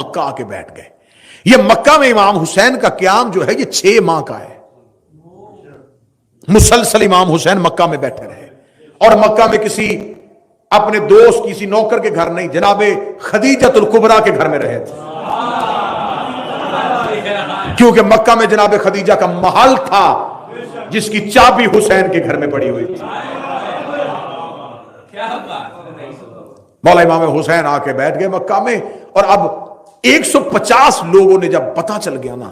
مکہ آ کے بیٹھ گئے. یہ مکہ میں امام حسین کا قیام جو ہے یہ 6 ماہ کا ہے. مسلسل امام حسین مکہ میں بیٹھے رہے اور مکہ میں کسی اپنے دوست کسی نوکر کے گھر نہیں، جناب خدیجۃ الکبریٰ کے گھر میں رہے تھے، کیونکہ مکہ میں جناب خدیجہ کا محل تھا جس کی چابی حسین کے گھر میں پڑی ہوئی تھی. مولا امام حسین آ کے بیٹھ گئے مکہ میں. اور اب 150 لوگوں نے جب پتہ چل گیا نا،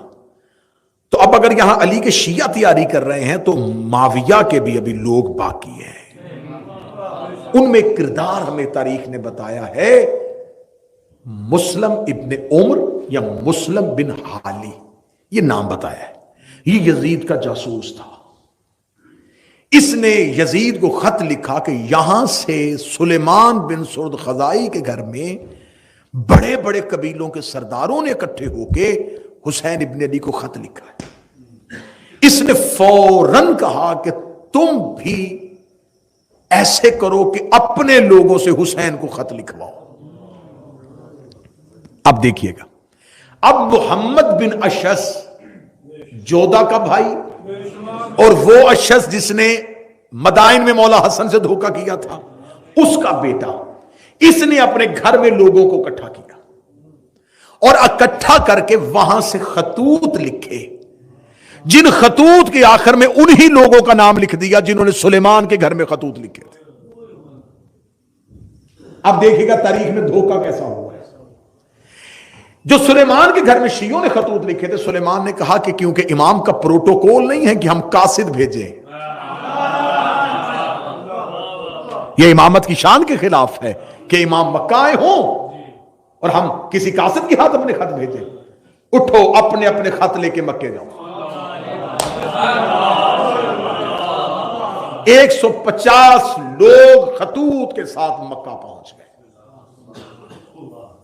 تو اب اگر یہاں علی کے شیعہ تیاری کر رہے ہیں تو معاویہ کے بھی ابھی لوگ باقی ہیں. ان میں ایک کردار ہمیں تاریخ نے بتایا ہے، مسلم ابن عمر یا مسلم بن حالی، یہ نام بتایا ہے. یہ یزید کا جاسوس تھا. اس نے یزید کو خط لکھا کہ یہاں سے سلیمان بن سرد خزائی کے گھر میں بڑے بڑے قبیلوں کے سرداروں نے اکٹھے ہو کے حسین ابن علی کو خط لکھا ہے. اس نے فوراً کہا کہ تم بھی ایسے کرو کہ اپنے لوگوں سے حسین کو خط لکھواؤ. اب دیکھیے گا، اب محمد بن اشعث جودہ کا بھائی اور وہ اشعث جس نے مدائن میں مولا حسن سے دھوکہ کیا تھا، اس کا بیٹا، اس نے اپنے گھر میں لوگوں کو اکٹھا کیا اور اکٹھا کر کے وہاں سے خطوط لکھے، جن خطوط کے آخر میں انہی لوگوں کا نام لکھ دیا جنہوں نے سلیمان کے گھر میں خطوط لکھے تھے. اب دیکھیے گا تاریخ میں دھوکہ کیسا ہوا ہے. جو سلیمان کے گھر میں شیعوں نے خطوط لکھے تھے، سلیمان نے کہا کہ کیونکہ امام کا پروٹوکول نہیں ہے کہ ہم قاصد بھیجیں، یہ امامت کی شان کے خلاف ہے کہ امام مکہ آئے ہوں اور ہم کسی قاصد کے ہاتھ اپنے خط بھیجیں. اٹھو اپنے اپنے خط لے کے مکے جاؤ. 150 لوگ خطوط کے ساتھ مکہ پہنچ گئے.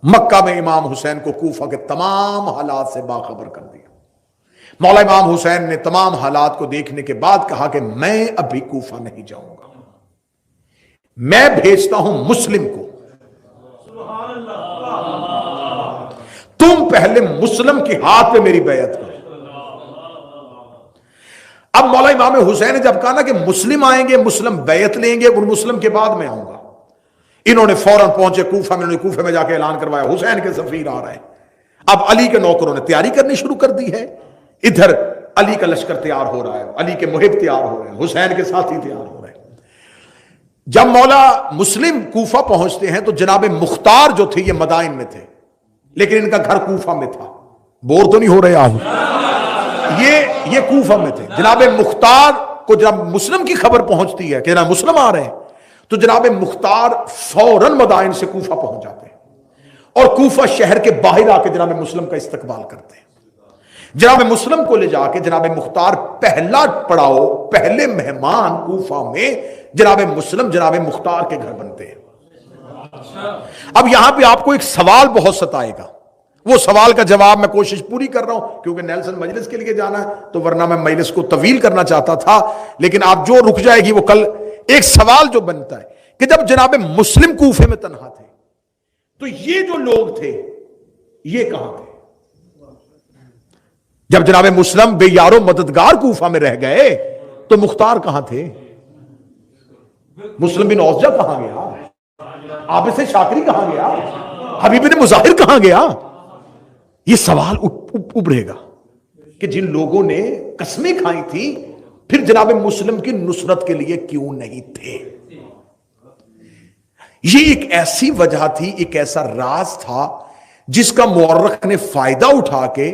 مکہ میں امام حسین کو کوفہ کے تمام حالات سے باخبر کر دیا. مولا امام حسین نے تمام حالات کو دیکھنے کے بعد کہا کہ میں ابھی کوفہ نہیں جاؤں گا، میں بھیجتا ہوں مسلم کو، تم پہلے مسلم کے ہاتھ پہ میری بیعت کرو. اب مولا امام حسین نے جب کہا نا کہ مسلم آئیں گے، مسلم بیعت لیں گے، ان مسلم کے بعد میں آؤں گا، انہوں نے فوراً پہنچے کوفہ میں. انہوں نے کوفہ میں جا کے اعلان کروایا حسین کے سفیر آ رہے ہیں. اب علی کے نوکروں نے تیاری کرنی شروع کر دی ہے. ادھر علی کا لشکر تیار ہو رہا ہے، علی کے محب تیار ہو رہے ہیں، حسین کے ساتھی تیار ہو رہے ہیں. جب مولا مسلم کوفہ پہنچتے ہیں تو جناب مختار جو تھے یہ مدائن میں تھے، لیکن ان کا گھر کوفہ میں تھا. بور تو نہیں ہو رہے آپ؟ یہ کوفہ میں تھے. جناب مختار کو جب مسلم کی خبر پہنچتی ہے کہ جناب مسلم آ رہے ہیں تو جناب مختار فوراً مدائن سے کوفہ پہنچ جاتے ہیں اور کوفہ شہر کے باہر آ کے جناب مسلم کا استقبال کرتے ہیں. جناب مسلم کو لے جا کے جناب مختار پہلا پڑاؤ، پہلے مہمان کوفہ میں جناب مسلم جناب مختار کے گھر بنتے ہیں. اب یہاں پہ آپ کو ایک سوال بہت ستائے گا، وہ سوال کا جواب میں کوشش پوری کر رہا ہوں کیونکہ نیلسن مجلس کے لیے جانا ہے، تو ورنہ میں مجلس کو طویل کرنا چاہتا تھا، لیکن آپ جو رک جائے گی وہ کل. ایک سوال جو بنتا ہے کہ جب جناب مسلم کوفے میں تنہا تھے تو یہ جو لوگ تھے یہ کہاں تھے؟ جب جناب مسلم بے یارو مددگار کوفہ میں رہ گئے تو مختار کہاں تھے؟ مسلم بن اوسجہ کہاں گیا؟ عابس شاکری کہاں گیا؟ حبیب بن مظاہر کہاں گیا؟ یہ سوال ابھرے گا کہ جن لوگوں نے قسمیں کھائی تھی پھر جناب مسلم کی نصرت کے لیے کیوں نہیں تھے؟ یہ ایک ایسی وجہ تھی، ایک ایسا راز تھا جس کا مورخ نے فائدہ اٹھا کے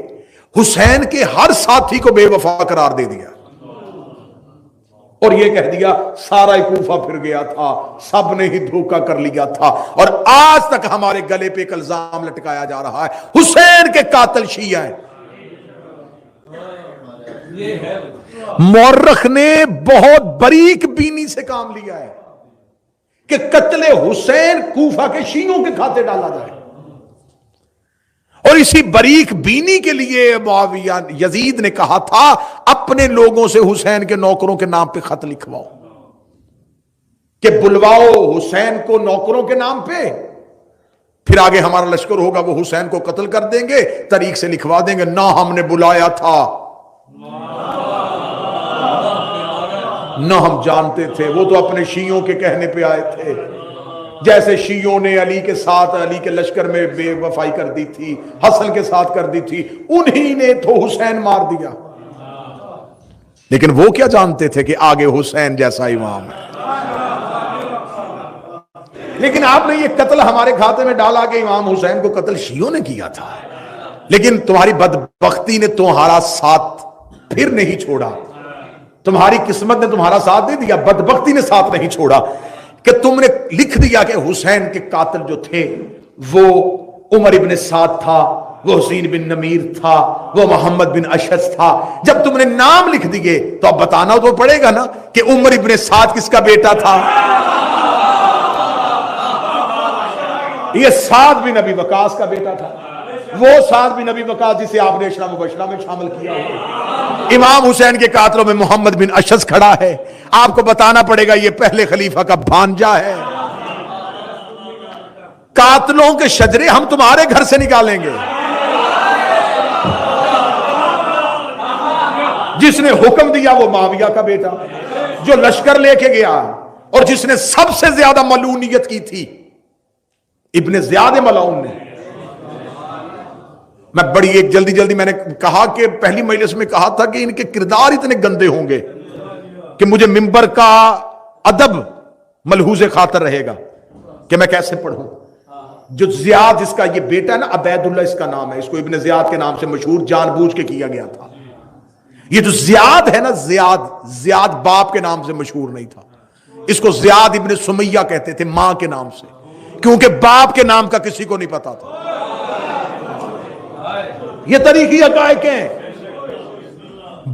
حسین کے ہر ساتھی کو بے وفا قرار دے دیا اور یہ کہہ دیا سارا ہی کوفہ پھر گیا تھا، سب نے ہی دھوکہ کر لیا تھا اور آج تک ہمارے گلے پہ ایک الزام لٹکایا جا رہا ہے حسین کے قاتل شیعہ ہیں. مورخ نے بہت باریک بینی سے کام لیا ہے کہ قتل حسین کوفہ کے شیعوں کے کھاتے ڈالا جائے، اور اسی باریک بینی کے لیے معاویہ یزید نے کہا تھا اپنے لوگوں سے حسین کے نوکروں کے نام پہ خط لکھواؤ، کہ بلواؤ حسین کو نوکروں کے نام پہ، پھر آگے ہمارا لشکر ہوگا، وہ حسین کو قتل کر دیں گے، تاریخ سے لکھوا دیں گے نہ ہم نے بلایا تھا، نہ ہم جانتے تھے، وہ تو اپنے شیعوں کے کہنے پہ آئے تھے، جیسے شیعوں نے علی کے ساتھ علی کے لشکر میں بے وفائی کر دی تھی، حسن کے ساتھ کر دی تھی، انہی نے تو حسین مار دیا، لیکن وہ کیا جانتے تھے کہ آگے حسین جیسا امام ہے۔ لیکن آپ نے یہ قتل ہمارے کھاتے میں ڈالا کہ امام حسین کو قتل شیعوں نے کیا تھا، لیکن تمہاری بدبختی نے تمہارا ساتھ پھر نہیں چھوڑا، تمہاری قسمت نے تمہارا ساتھ دے دیا، بدبختی نے ساتھ نہیں چھوڑا کہ تم نے لکھ دیا کہ حسین کے قاتل جو تھے وہ عمر ابن سعد تھا، وہ حسین بن نمیر تھا، وہ محمد بن اشعث تھا۔ جب تم نے نام لکھ دیے تو اب بتانا تو پڑے گا نا کہ عمر ابن سعد کس کا بیٹا تھا؟ یہ سعد بن ابی وقاص کا بیٹا تھا، وہ سعد بن ابی وقاص جسے آپ نے عشرہ مبشرہ میں شامل کیا ہے۔ امام حسین کے قاتلوں میں محمد بن اشعث کھڑا ہے، آپ کو بتانا پڑے گا یہ پہلے خلیفہ کا بھانجا ہے۔ قاتلوں کے شجرے ہم تمہارے گھر سے نکالیں گے۔ جس نے حکم دیا وہ معاویہ کا بیٹا، جو لشکر لے کے گیا، اور جس نے سب سے زیادہ ملعونیت کی تھی ابن زیاد ملعون نے۔ میں بڑی ایک جلدی میں نے کہا کہ پہلی مجلس میں کہا تھا کہ ان کے کردار اتنے گندے ہوں گے کہ مجھے منبر کا ادب ملحوظ خاطر رہے گا کہ میں کیسے پڑھوں۔ جو زیاد جس کا یہ بیٹا ہے نا، عبید اللہ اس کا نام ہے، اس کو ابن زیاد کے نام سے مشہور جان بوجھ کے کیا گیا تھا۔ یہ جو زیاد ہے نا، زیاد باپ کے نام سے مشہور نہیں تھا، اس کو زیاد ابن سمیہ کہتے تھے ماں کے نام سے، کیونکہ باپ کے نام کا کسی کو نہیں پتا تھا۔ یہ تاریخی حقائق ہیں،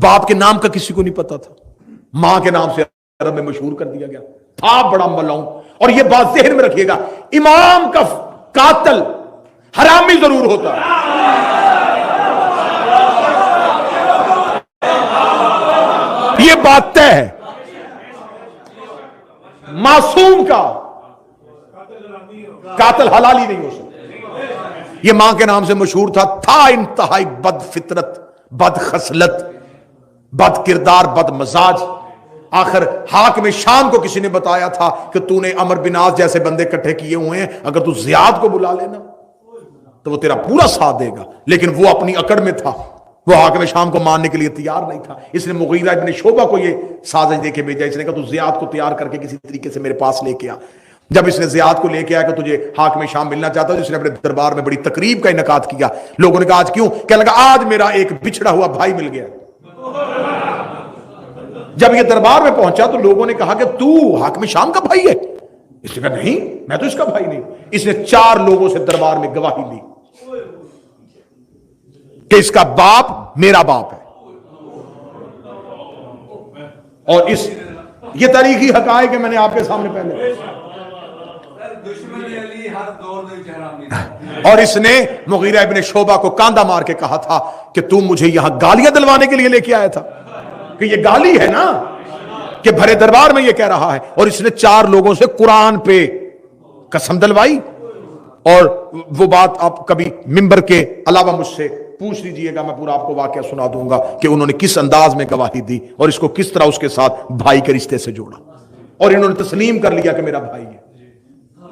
باپ کے نام کا کسی کو نہیں پتا تھا، ماں کے نام سے عرب میں مشہور کر دیا گیا تھا، بڑا ملعون۔ اور یہ بات ذہن میں رکھیے گا، امام کا قاتل حرامی ضرور ہوتا ہے، یہ بات طے ہے۔ معصوم کا قاتل حلالی نہیں ہو سکتا۔ یہ ماں کے نام سے مشہور تھا انتہائی بد فطرت، بد خصلت، بد کردار، بد مزاج۔ آخر حاکم شام کو کسی نے بتایا تھا کہ تو نے عمر بن عاص جیسے بندے کٹھے کیے ہوئے ہیں، اگر تو زیاد کو بلا لینا تو وہ تیرا پورا ساتھ دے گا، لیکن وہ اپنی اکڑ میں تھا، وہ حاکم شام کو ماننے کے لیے تیار نہیں تھا۔ اس نے مغیرہ ابن شعبہ کو یہ سازش دے کے بھیجا، اس نے کہا تو زیاد کو تیار کر کے کسی طریقے سے میرے پاس لے کے آ۔ جب اس نے زیاد کو لے کے آیا کہ تجھے حاکم شام ملنا چاہتا ہے، جس نے اپنے دربار میں بڑی تقریب کا انعقاد کیا۔ لوگوں نے کہا آج کیوں؟ کہنے لگا آج میرا ایک بچھڑا ہوا بھائی مل گیا۔ جب یہ دربار میں پہنچا تو لوگوں نے کہا کہ تو حاکم شام کا بھائی ہے؟ اس نے کہا نہیں، میں تو اس کا بھائی نہیں۔ اس نے 4 لوگوں سے دربار میں گواہی لی کہ اس کا باپ میرا باپ ہے، اور یہ تاریخی حقائق ہے، میں نے آپ کے سامنے پہلے۔ اور اس نے مغیرہ ابن شعبہ کو کاندھا مار کے کہا تھا کہ تو مجھے یہاں گالیاں دلوانے کے لیے لے کے آیا تھا، کہ یہ گالی ہے نا کہ بھرے دربار میں یہ کہہ رہا ہے۔ اور اس نے 4 لوگوں سے قرآن پہ قسم دلوائی، اور وہ بات آپ کبھی منبر کے علاوہ مجھ سے پوچھ لیجئے گا، میں پورا آپ کو واقعہ سنا دوں گا کہ انہوں نے کس انداز میں گواہی دی اور اس کو کس طرح اس کے ساتھ بھائی کے رشتے سے جوڑا، اور انہوں نے تسلیم کر لیا کہ میرا بھائی ہے۔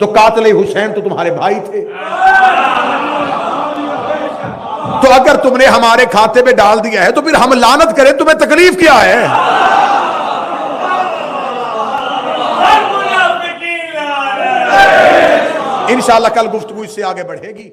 تو قاتل حسین تو تمہارے بھائی تھے، تو اگر تم نے ہمارے کھاتے میں ڈال دیا ہے تو پھر ہم لعنت کریں، تمہیں تکلیف کیا ہے؟ انشاءاللہ کل گفتگو اس سے آگے بڑھے گی۔